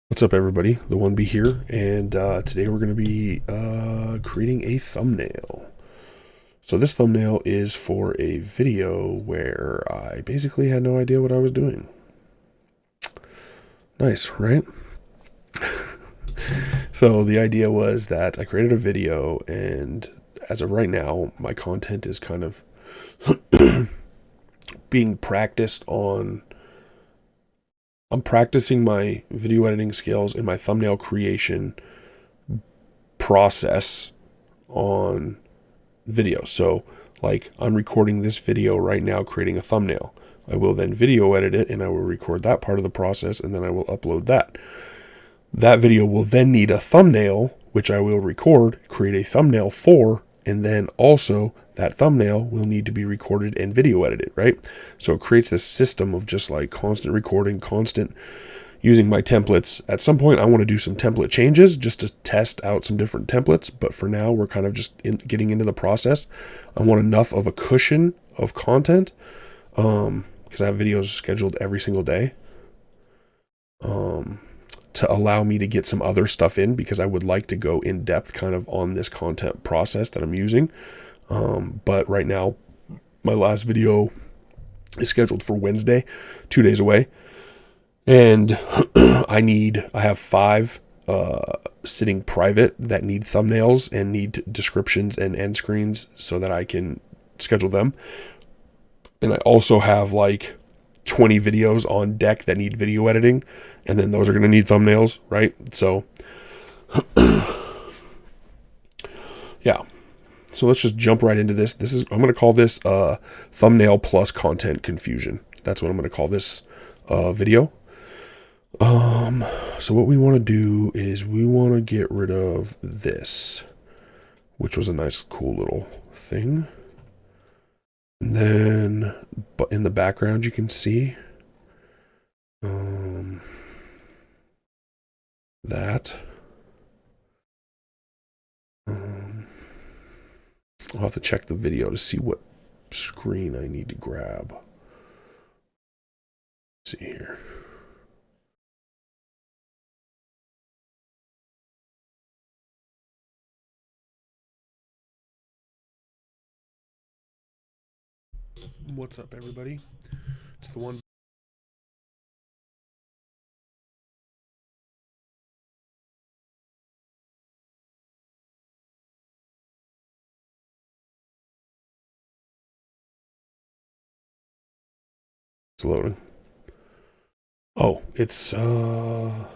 What's up, everybody? The One Be here, and today we're going to be creating a thumbnail. So this thumbnail is for a video where I basically had no idea what I was doing. Nice, right? So the idea was that I created a video, and as of right now, my content is kind of being practiced on. I'm practicing my video editing skills and my thumbnail creation process on video. So, like, I'm recording this video right now, creating a thumbnail. I will then video edit it, and I will record that part of the process, and then I will upload that. That video will then need a thumbnail, which I will record, create a thumbnail for, and then also that thumbnail will need to be recorded and video edited, right? So it creates this system of just like constant recording, constant using my templates. At some point, I want to do some template changes just to test out some different templates. But for now, we're kind of just getting into the process. I want enough of a cushion of content because I have videos scheduled every single day to allow me to get some other stuff in, because I would like to go in depth kind of on this content process that I'm using. But right now, my last video is scheduled for Wednesday, 2 days away. And I have 5 sitting private that need thumbnails and need descriptions and end screens so that I can schedule them. And I also have like 20 videos on deck that need video editing, and then those are going to need thumbnails, right? So yeah. So let's just jump right into this. I'm going to call this thumbnail plus content confusion. That's what I'm going to call this video. So what we want to do is we want to get rid of this, which was a nice, cool little thing. And then, but in the background, you can see, that, I'll have to check the video to see what screen I need to grab. Let's see here. What's up, everybody? It's the one. It's loading. Oh, it's a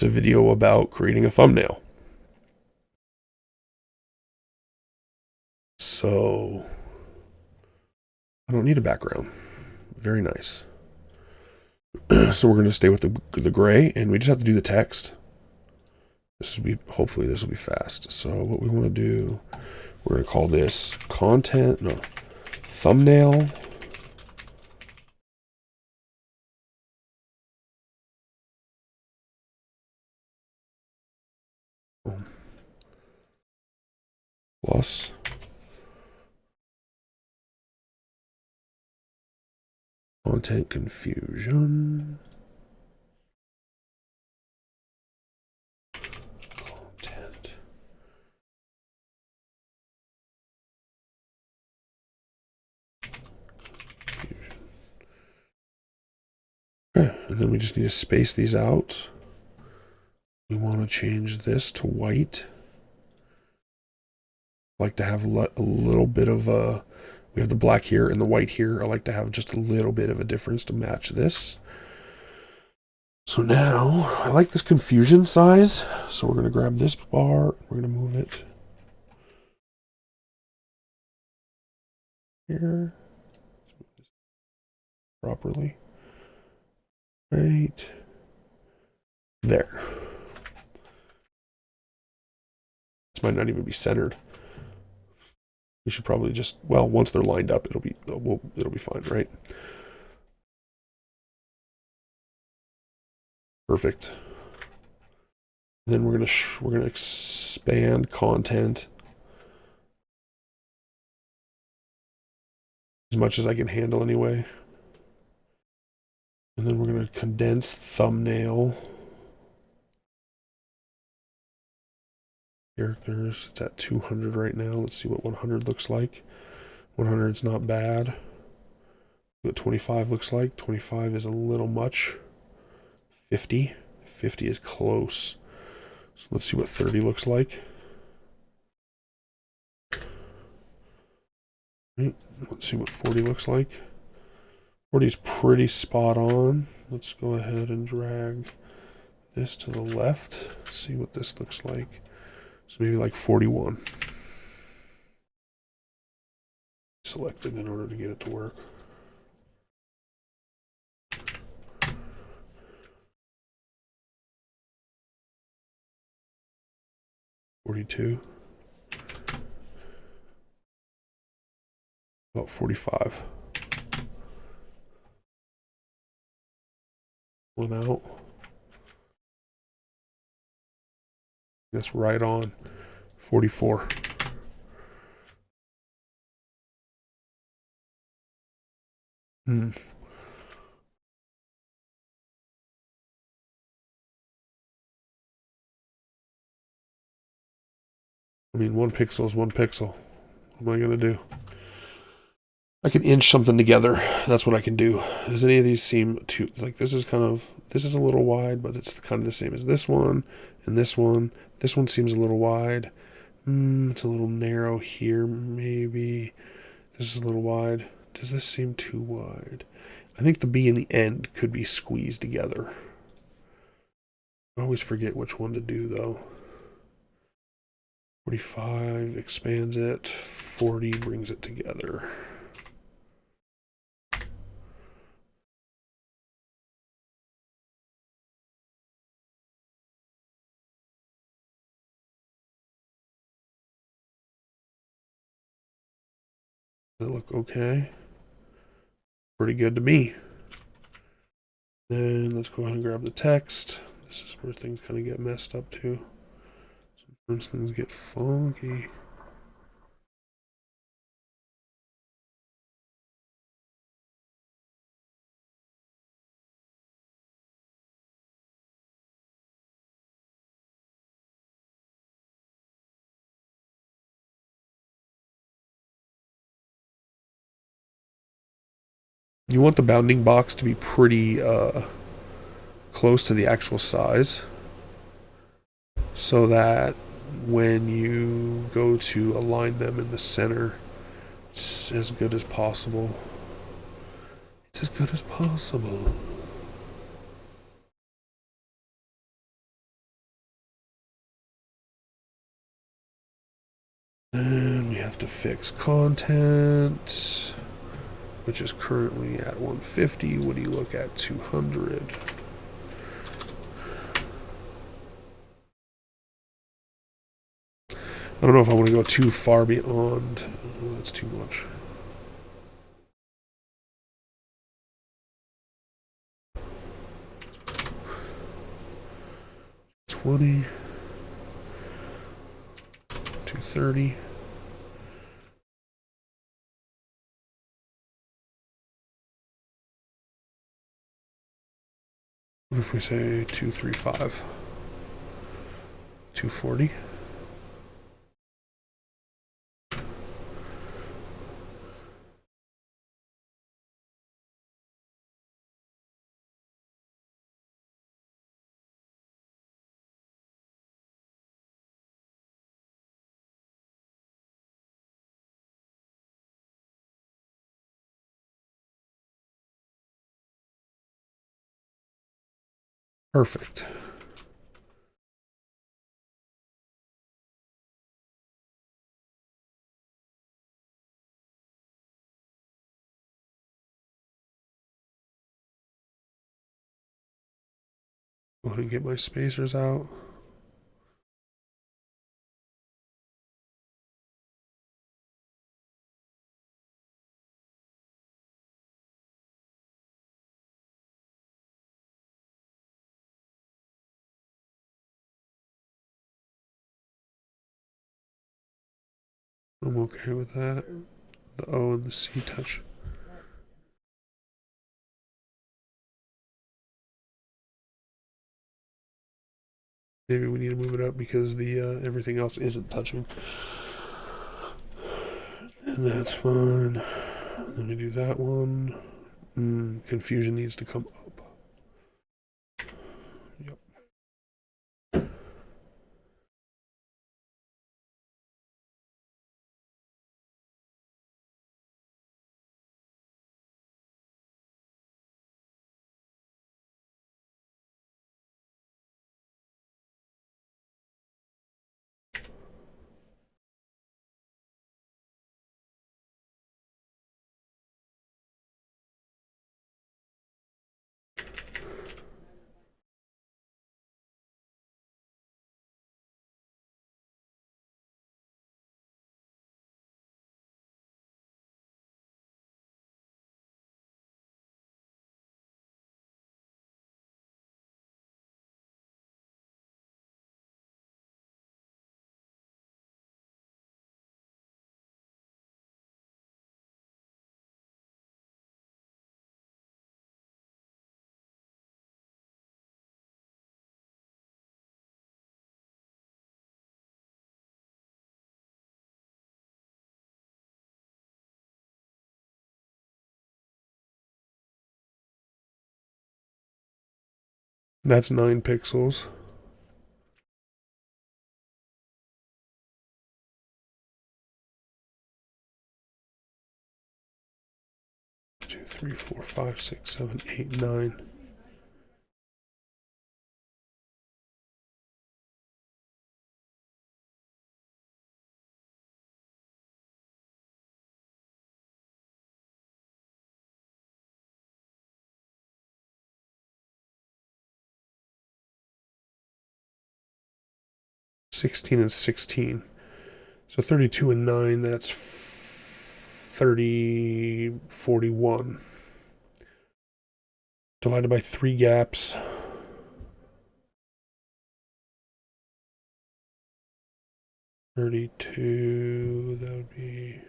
video about creating a thumbnail. So I don't need a background. Very nice. So we're going to stay with the gray, and we just have to do the text. Hopefully this will be fast. So what we want to do, we're going to call this thumbnail plus content confusion. Content. Confusion. Okay, and then we just need to space these out. We want to change this to white. I like to have a little bit of a, we have the black here and the white here. I like to have just a little bit of a difference to match this. So now I like this confusion size. So we're going to grab this bar. We're going to move it here. Let's move this properly. Right there. This might not even be centered. We should probably just, well, once they're lined up, it'll be fine, right? Perfect. Then we're gonna expand content as much as I can handle anyway. And then we're going to condense thumbnail. Characters, it's at 200 right now. Let's see what 100 looks like. 100 is not bad. What 25 looks like. 25 is a little much. 50. 50 is close. So let's see what 30 looks like. Right, let's see what 40 looks like. 40 is pretty spot on. Let's go ahead and drag this to the left. See what this looks like. So maybe like 41. Selected in order to get it to work. $42. About 45. One out. That's right on. 44. Hmm. I mean, 1 pixel is 1 pixel. What am I going to do? I can inch something together. That's what I can do. Does any of these seem too, like this is a little wide, but it's kind of the same as this one and this one. This one seems a little wide. It's a little narrow here, maybe. This is a little wide. Does this seem too wide? I think the B and the end could be squeezed together. I always forget which one to do though. 45 expands it. 40 brings it together. Does it look okay? Pretty good to me. Then let's go ahead and grab the text. This is where things kind of get messed up too. Sometimes things get funky. You want the bounding box to be pretty close to the actual size so that when you go to align them in the center, it's as good as possible. It's as good as possible. And we have to fix content, which is currently at 150. What do you look at? 200. I don't know if I want to go too far beyond. Oh, that's too much. $20. 230. What if we say 235? 240. Perfect. Go ahead and get my spacers out. I'm okay with that. The O and the C touch. Maybe we need to move it up because the everything else isn't touching. And that's fine. Let me do that one. Confusion needs to come up. Yep. That's 9 pixels. Two, three, four, five, six, 7, 8, 9. $16 and 16. So 32 and 9, that's 30, 41. Divided by 3 gaps. 32, that would be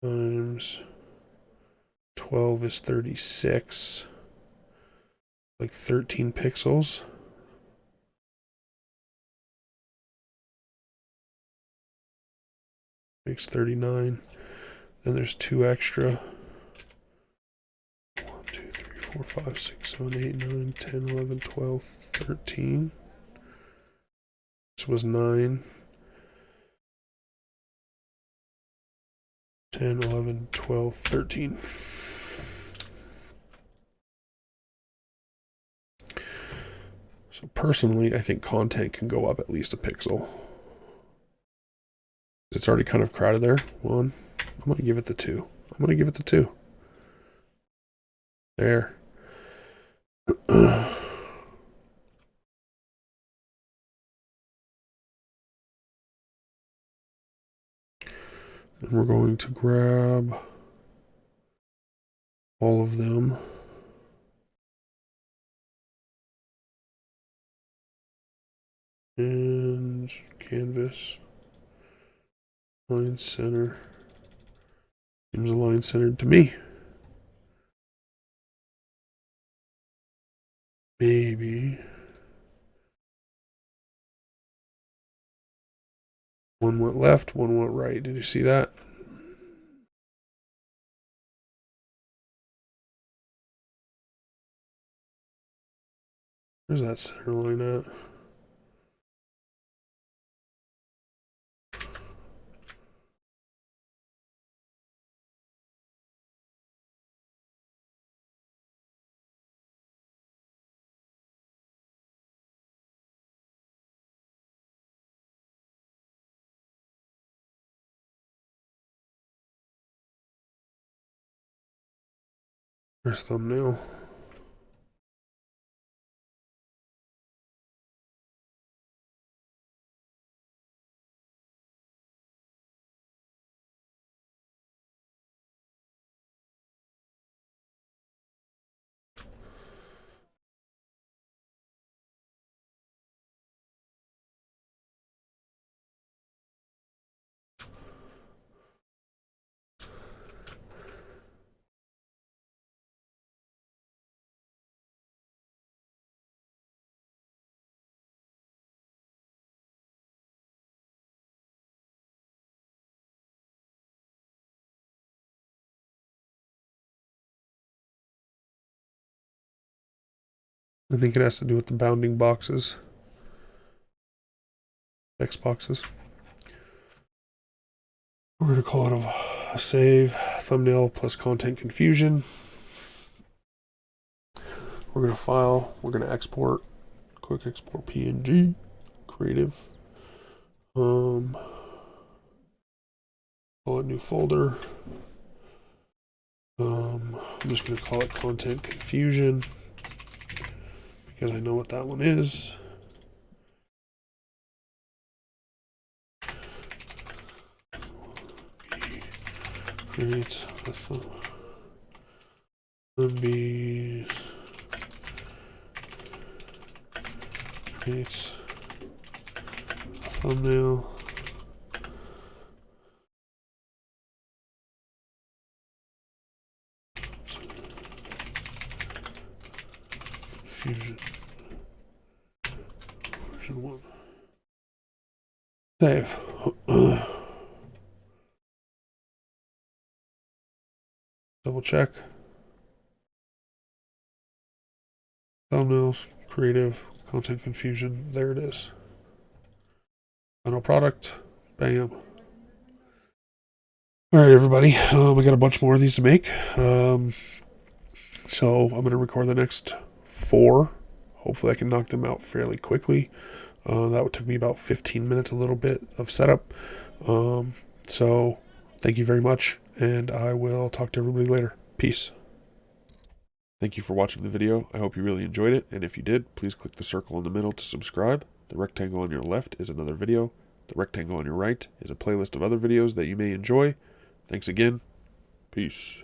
times 12 is 36. Like 13 pixels. Makes 39. Then there's 2 extra. 1, 2, 3, 4, 5, 6, 7, 8, 9, 10, 11, 12, 13. This was 9. 10, 11, 12, 13. So personally, I think content can go up at least a pixel. It's already kind of crowded there. 1. I'm going to give it the 2. I'm going to give it the 2. There. And we're going to grab all of them. And canvas. Line center. Seems align centered to me. Maybe. One went left, one went right. Did you see that? Where's that center line at? Where's thumbnail? I think it has to do with the bounding boxes. Text boxes. We're going to call it a save thumbnail plus content confusion. We're going to file. We're going to export. Quick export PNG. Creative. Call it new folder. I'm just going to call it content confusion because I know what that one is. Create a create a thumbnail. Fusion version 1. Save. Double check. Thumbnails, creative, content confusion. There it is. Final product. Bam. All right, everybody. We got a bunch more of these to make. So I'm going to record the next 4. Hopefully I can knock them out fairly quickly. That would take me about 15 minutes, a little bit of setup. So thank you very much, and I will talk to everybody later. Peace. Thank you for watching the video. I hope you really enjoyed it, and if you did, please click the circle in the middle to subscribe. The rectangle on your left is another video. The rectangle on your right is a playlist of other videos that you may enjoy. Thanks again. Peace.